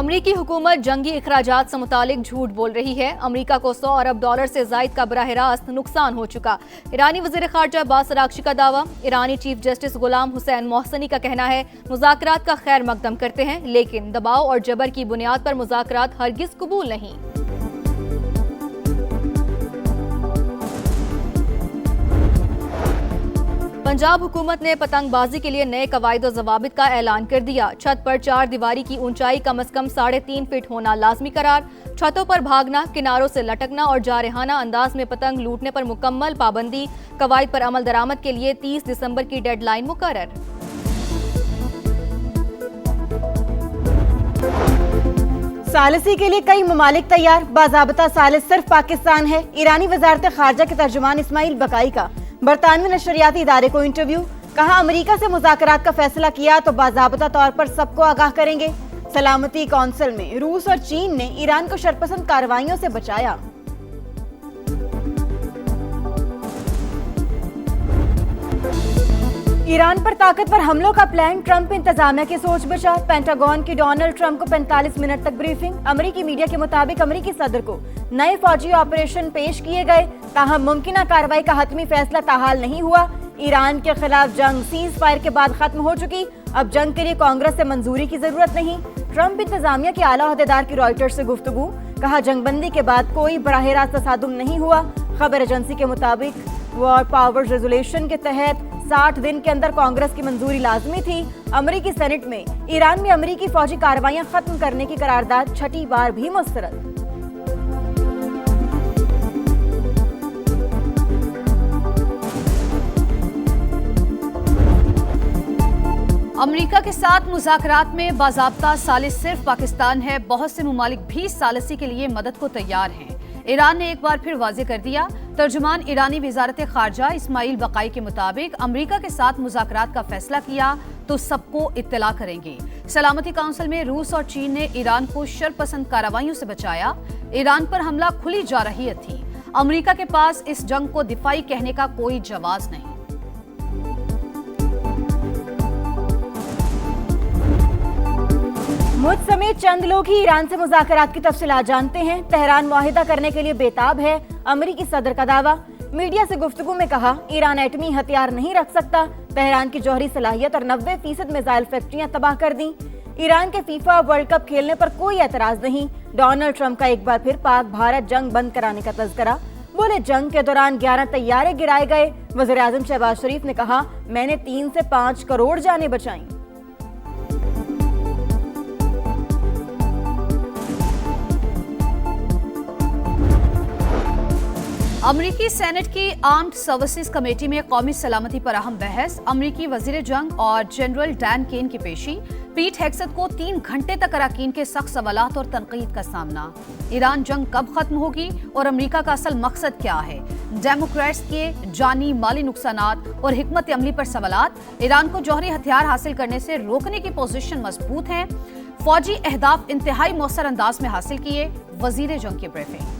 अमरीकी हुकूमत जंगी इखराजात से मुतालिक झूठ बोल रही है। अमरीका को $100 अरब से जायद का बराह रास्त नुकसान हो चुका। ईरानी वज़ीर ख़ारजा अब्बास अराग़ची का दावा। ईरानी चीफ जस्टिस गुलाम हुसैन मोहसनी का कहना है मुज़ाकरात का खैर मकदम करते हैं, लेकिन दबाव और जबर की बुनियाद पर मुज़ाकरात हरगिज़ कबूल नहीं। पंजाब हुकूमत ने पतंगबाजी के लिए नए कवायद व ज़वाबित का ऐलान कर दिया। छत पर 4 दीवारी की ऊंचाई कम से कम 3.5 फीट होना लाजमी करार। छतों पर भागना, किनारों से लटकना और जारहाना अंदाज में पतंग लूटने पर मुकम्मल पाबंदी। कवायद पर अमल दरामद के लिए 30 दिसंबर की डेडलाइन मुकर्रर। सालिसी के लिए कई ममालिक तैयार, बाज़ाबता सालिस सिर्फ पाकिस्तान है। ईरानी वज़ारत ख़ारजा के तर्जुमान इस्माइल बकाई का बरतानवी नशरियाती इदारे को इंटरव्यू। कहा अमेरिका से मुज़ाकरात का फैसला किया तो बाज़ाबता तौर पर सबको आगाह करेंगे। सलामती कौंसिल में रूस और चीन ने ईरान को शरपसंद कार्रवाइयों से बचाया। ईरान पर ताकतवर हमलों का प्लान, ट्रंप इंतजामिया की सोच बचा। पेंटागन की डोनाल्ड ट्रंप को 45 मिनट तक ब्रीफिंग। अमेरिकी मीडिया के मुताबिक अमेरिकी सदर को नए फौजी ऑपरेशन पेश किए गए, ताहम मुमकिन कार्रवाई का हतमी फैसला ताहाल नहीं हुआ। ईरान के खिलाफ जंग सीज फायर के बाद खत्म हो चुकी, अब जंग के लिए कांग्रेस से मंजूरी की जरूरत नहीं। ट्रंप इंतजामिया के आला अहदेदार की रॉयटर्स से गुफ्तगू। कहा जंगबंदी के बाद कोई बराह रास्त तसादुम नहीं हुआ। खबर एजेंसी के मुताबिक वॉर पावर्स रेजोल्यूशन के तहत 60 दिन के अंदर कांग्रेस की मंजूरी लाजमी थी। अमेरिकी सेनेट में ईरान में अमेरिकी फौजी कार्रवाइयां खत्म करने की करारदाद छठी बार भी मुस्तरद। अमेरिका के साथ मुज़ाकरात में बाज़ाब्ता सालिस सिर्फ पाकिस्तान है। बहुत से ममालिक भी सालिसी के लिए मदद को तैयार हैं। ईरान ने एक बार फिर वाज़ेह कर दिया। तर्जुमान ईरानी वज़ारत ख़ारजा इस्माइल बकाई के मुताबिक अमेरिका के साथ मुज़ाकरात का फैसला किया तो सबको इत्तला करेंगे। सलामती काउंसिल में रूस और चीन ने ईरान को शरपसंद कार्रवाइयों से बचाया। ईरान पर हमला खुली जारहियत थी। अमेरिका के पास इस जंग को दिफाई कहने का कोई जवाब नहीं। मुझ समेत चंद लोग ही ईरान से मुज़ाकरात की तफसीलात जानते हैं। तेहरान मुआहिदा करने के लिए बेताब है, अमेरिकी सदर का दावा। मीडिया से गुफ्तगू में कहा ईरान एटमी हथियार नहीं रख सकता। तेहरान की जौहरी सलाहियत और 90% मिसाइल फैक्ट्रियां तबाह कर दी। ईरान के फीफा वर्ल्ड कप खेलने पर कोई एतराज नहीं। डोनाल्ड ट्रंप का एक बार फिर पाक भारत जंग बंद कराने का तज़किरा। बोले जंग के दौरान 11 तैयारे गिराए गए। वज़ीर आज़म शहबाज शरीफ ने कहा मैंने 3 से 5 करोड़ जानें बचाई। अमरीकी सेनेट की आर्म्ड सर्विसेज कमेटी में कौमी सलामती पर अहम बहस। अमरीकी वजीर जंग और जनरल डैन केन की पेशी। पीट हेग्सेथ को 3 घंटे तक अराकीन के सख्त सवालात और तनकीद का सामना। ईरान जंग कब खत्म होगी और अमरीका का असल मकसद क्या है? डेमोक्रेट्स के जानी माली नुकसानात और हिकमत अमली पर सवालात। ईरान को जौहरी हथियार हासिल करने से रोकने की पोजीशन मजबूत है। फौजी अहदाफ इंतहाई मौसर अंदाज में हासिल किए। वजीर जंग की ब्रीफिंग।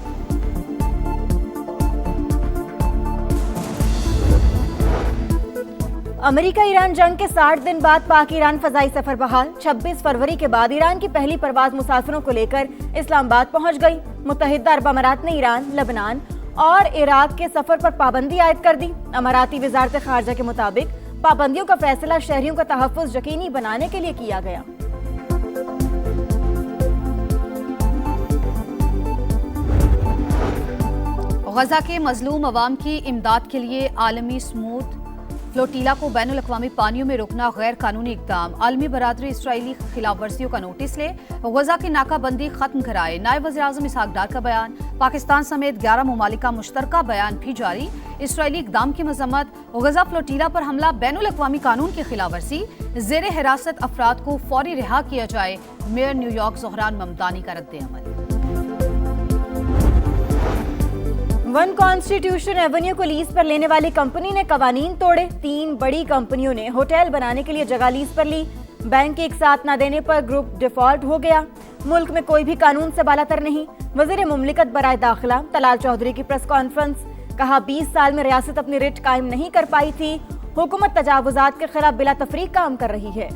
अमेरिका ईरान जंग के 60 दिन बाद पाक ईरान फजाई सफर बहाल। 26 फरवरी के बाद ईरान की पहली परवाज मुसाफिरों को लेकर इस्लामाबाद पहुंच गई। मुत्तहिदा अरब अमारात ने ईरान, लेबनान और इराक के सफर पर पाबंदी आयद कर दी। अमाराती वज़ारत ख़ारजा के मुताबिक पाबंदियों का फैसला शहरियों का तहफ़्फ़ुज़ यकीनी बनाने के लिए किया गया। गजा के मजलूम अवाम की इमदाद के लिए आलमी स्मूथ फ्लोटीला को बैनुल अक़वामी पानियों में रोकना गैर कानूनी इक़दाम। आलमी बरादरी इसराइली खिलाफ वर्जियों का नोटिस ले। गजा की नाकाबंदी खत्म कराए। नायब वज़ीर आज़म इसहाक़ डार का बयान। पाकिस्तान समेत 11 ममालिक का मुश्तरका बयान भी जारी। इसराइली इक़दाम की मजम्मत। गजा फ्लोटीला पर हमला बैनुल अक़वामी कानून की खिलाफ वर्जी। ज़ेर हिरासत अफराद को फौरी रिहा किया जाए। मेयर न्यूयॉर्क ज़ोहरान ममदानी का रद्द-ए-अमल। वन कॉन्स्टिट्यूशन एवेन्यू को लीज पर लेने वाली कंपनी ने कवानीन तोड़े। 3 बड़ी कंपनियों ने होटल बनाने के लिए जगह लीज पर ली। बैंक एक साथ न देने पर ग्रुप डिफॉल्ट हो गया। मुल्क में कोई भी कानून से बालातर नहीं। वज़ीर मुमलिकत बराए दाखिला तलाल चौधरी की प्रेस कॉन्फ्रेंस। कहा 20 साल में रियासत अपनी रिट कायम नहीं कर पाई थी। हुकूमत तजावुजात के खिलाफ बिला तफरीक काम कर रही है।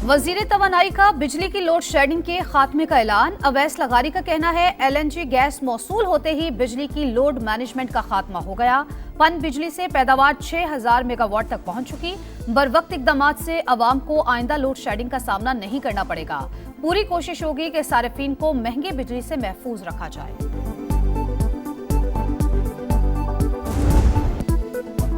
वजीर तवानाई का बिजली की लोड शेडिंग के खात्मे का ऐलान। अवैस लगारी का कहना है LNG गैस मौसूल होते ही बिजली की लोड मैनेजमेंट का खात्मा हो गया। पन बिजली से पैदावार 6000 मेगावाट तक पहुंच चुकी। बरवक्त इकदामात से अवाम को आइंदा लोड शेडिंग का सामना नहीं करना पड़ेगा। पूरी कोशिश होगी कि सारिफीन को महंगी बिजली से महफूज रखा जाए।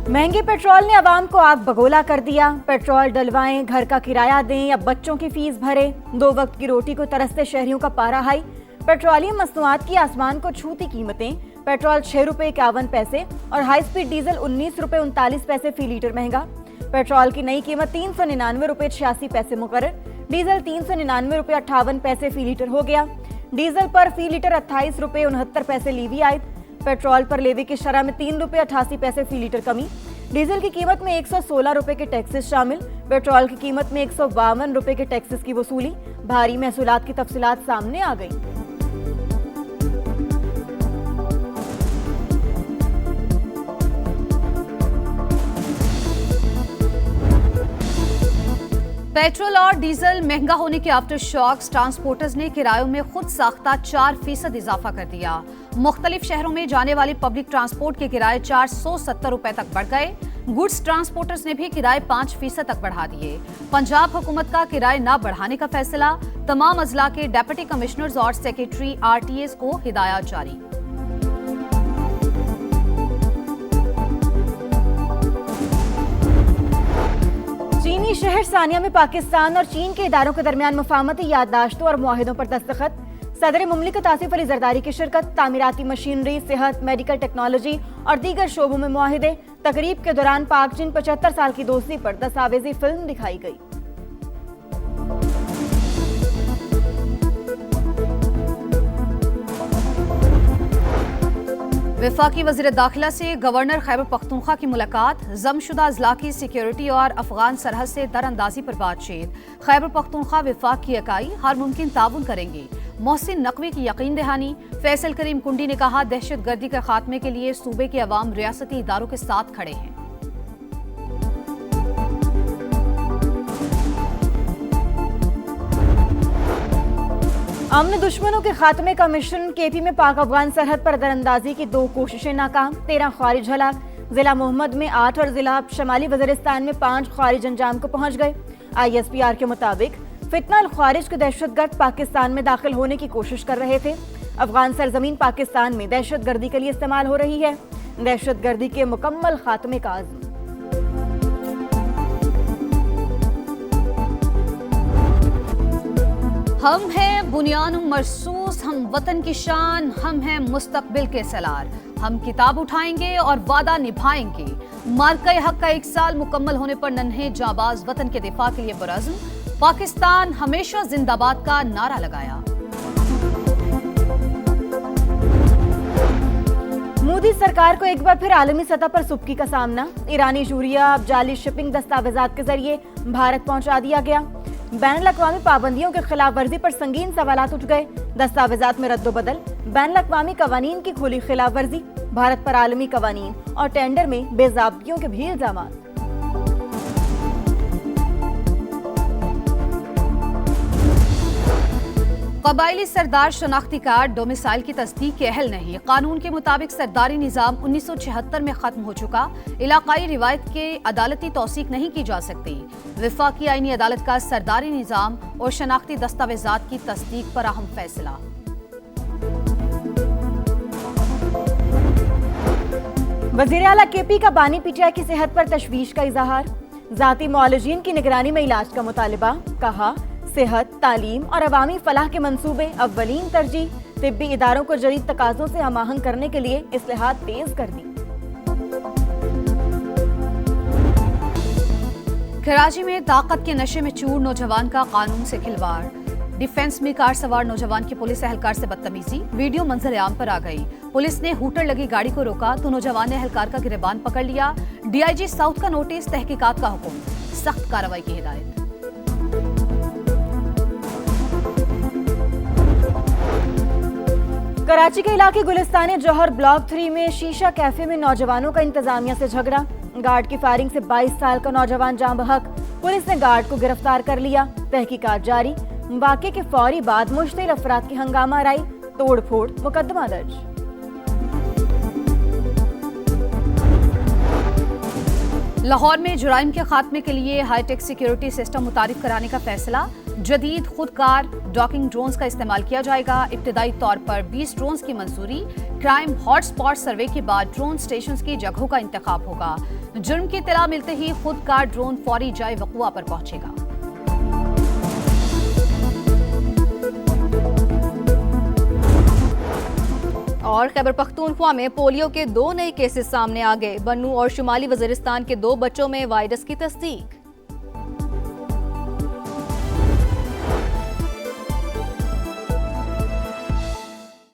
महंगे पेट्रोल ने आवाम को आग बगोला कर दिया। पेट्रोल डलवाएं, घर का किराया दें या बच्चों की फीस भरें, 2 वक्त की रोटी को तरसते शहरियों का पारा हाई। पेट्रोलियम मसनूआत की आसमान को छूती कीमतें। पेट्रोल 6 रुपए 51 पैसे और हाई स्पीड डीजल 19 रुपए 39 पैसे फी लीटर महंगा। पेट्रोल की नई कीमत 399 रुपए 86 पैसे मुकर्रर। डीजल 399 रुपए 58 पैसे फी लीटर हो गया। डीजल पर फी लीटर 28 रुपए 69 पैसे लीवी आयद। पेट्रोल पर लेवी की शरह में 3 रुपए 88 पैसे फी लीटर कमी। डीजल की कीमत में 116 रुपए के टैक्सेस शामिल। पेट्रोल की कीमत में 152 रुपए के टैक्सेस की वसूली। भारी महसूलात की तफसीलात सामने आ गई। पेट्रोल और डीजल महंगा होने के आफ्टर शॉक्स ट्रांसपोर्टर्स ने किरायों में खुद साख्ता 4% इजाफा कर दिया। मुख्तलिफ शहरों में जाने वाली पब्लिक ट्रांसपोर्ट के किराए 470 रुपए तक बढ़ गए। गुड्स ट्रांसपोर्टर्स ने भी किराए 5% तक बढ़ा दिए। पंजाब हुकूमत का किराए न बढ़ाने का फैसला। तमाम अजला के डेप्यूटी कमिश्नर्स और सेक्रेटरी RTAs को हिदायत जारी। चीनी शहर सानिया में पाकिस्तान और चीन के इदारों के दरमियान मुफाहमती याददाश्तों और मुआहिदों पर दस्तखत। सदर मुमलिकत आसिफ अली जरदारी की शिरकत। तामीराती मशीनरी, सेहत, मेडिकल टेक्नोलॉजी और दीगर शोबों में मुआहिदे। तकरीब के दौरान पाक चीन 75 साल की दोस्ती पर दस्तावेजी फिल्म दिखाई गई। वफाकी वज़ीर दाखिला से गवर्नर खैबर पख्तूनख्वा की मुलाकात। जमशुदा अजला की सिक्योरिटी और अफगान सरहद से दरअंदाजी पर बातचीत। खैबर पख्तूनख्वा वफाक की इकाई हर मुमकिन ताउन करेंगे। मोहसिन नकवी की यकीन दहानी। फैसल करीम कुंडी ने कहा दहशत गर्दी के खात्मे के लिए सूबे के अवाम रियासती इदारों के साथ खड़े हैं। अमन दुश्मनों के खात्मे का मिशन। KP में पाक अफगान सरहद पर दरअंदाजी की 2 कोशिशें नाकाम। 13 ख्वारिज हलाक। जिला मोहम्मद में 8 और जिला शमाली वज़ीरिस्तान में 5 ख्वारिज अंजाम को पहुंच गए। ISPR के मुताबिक फितना अल ख्वारिज के दहशतगर्द पाकिस्तान में दाखिल होने की कोशिश कर रहे थे। अफगान सरजमीन पाकिस्तान में दहशत गर्दी के लिए इस्तेमाल हो रही है। दहशत गर्दी के मुकम्मल खात्मे का आज़म। हम हैं बुनियान मरसूस, हम वतन की शान, हम हैं मुस्तकबिल के सलार। हम किताब उठाएंगे और वादा निभाएंगे। मार्का हक का 1 साल मुकम्मल होने पर नन्हे जाबाज वतन के दिफा के लिए पुरअज़्म। पाकिस्तान हमेशा जिंदाबाद का नारा लगाया। मोदी सरकार को एक बार फिर आलमी सतह पर सुबकी का सामना। ईरानी यूरिया अब जाली शिपिंग दस्तावेजात के जरिए भारत पहुंचा दिया गया। बैनुल-अक़वामी पाबंदियों की खिलाफ वर्जी पर संगीन सवालात उठ गए। दस्तावेजात में रद्दोबदल। बैनुल-अक़वामी कवानीन की खुली खिलाफ वर्जी। भारत पर आलमी कवानीन और टेंडर में बेज़ाब्तियों के भी इल्जाम। कबायली सरदार शनाख्ती कार्ड डोमिसाइल की तस्दीक के अहल नहीं। कानून के मुताबिक सरदारी निज़ाम 1976 में खत्म हो चुका। इलाकाई रिवायत के अदालती तौसीक नहीं की जा सकती। वफाकी आईनी अदालत का सरदारी निज़ाम और शनाख्ती दस्तावेजात की तस्दीक पर अहम फैसला। वज़ीर आला KP का बानी PTI की सेहत पर तशवीश का इजहार। ज़ाती मुआलिजीन की निगरानी में इलाज का मुतालिबा। कहा सेहत, तालीम और अवामी फलाह के मंसूबे अव्वलीन तरजीह। तिब्बी इदारों को जदीद तकाज़ों से हमाहंग करने के लिए इस्लाहात तेज कर दी। कराची में ताकत के नशे में चूर नौजवान का कानून से खिलवाड़। डिफेंस में कार सवार नौजवान की पुलिस एहलकार से बदतमीजी। वीडियो मंजर आम पर आ गई। पुलिस ने हूटर लगी गाड़ी को रोका तो नौजवान ने एहलकार का गिरबान पकड़ लिया। DIG साउथ का नोटिस, तहकीकात का हुक्म, सख्त कार्रवाई की हिदायत। कराची के इलाके गुलिस्तान जौहर ब्लॉक 3 में शीशा कैफे में नौजवानों का इंतजामिया से झगड़ा। गार्ड की फायरिंग से 22 साल का नौजवान जाँ बहक। पुलिस ने गार्ड को गिरफ्तार कर लिया। तहकीकात जारी। वाक़े के फौरी बाद मुश्तिल अफराद की हंगामा राई, तोड़ फोड़, मुकदमा दर्ज। लाहौर में जुराइम के खात्मे के लिए हाईटेक सिक्योरिटी सिस्टम मुतारिफ कराने का फैसला। जदीद खुदकार डॉकिंग ड्रोन्स का इस्तेमाल किया जाएगा। इब्तदाई तौर पर 20 ड्रोन्स की मंजूरी। क्राइम हॉटस्पॉट सर्वे के बाद ड्रोन स्टेशन की जगहों का इंतखाब होगा। जुर्म की इत्तला मिलते ही खुदकार ड्रोन फौरी जाए वक़ुआ पर पहुंचेगा। और खैबर पख्तूनख्वा में पोलियो के 2 नए केसेस सामने आ गए। बन्नू और शुमाली वजीरिस्तान के 2 बच्चों में वायरस की तस्दीक।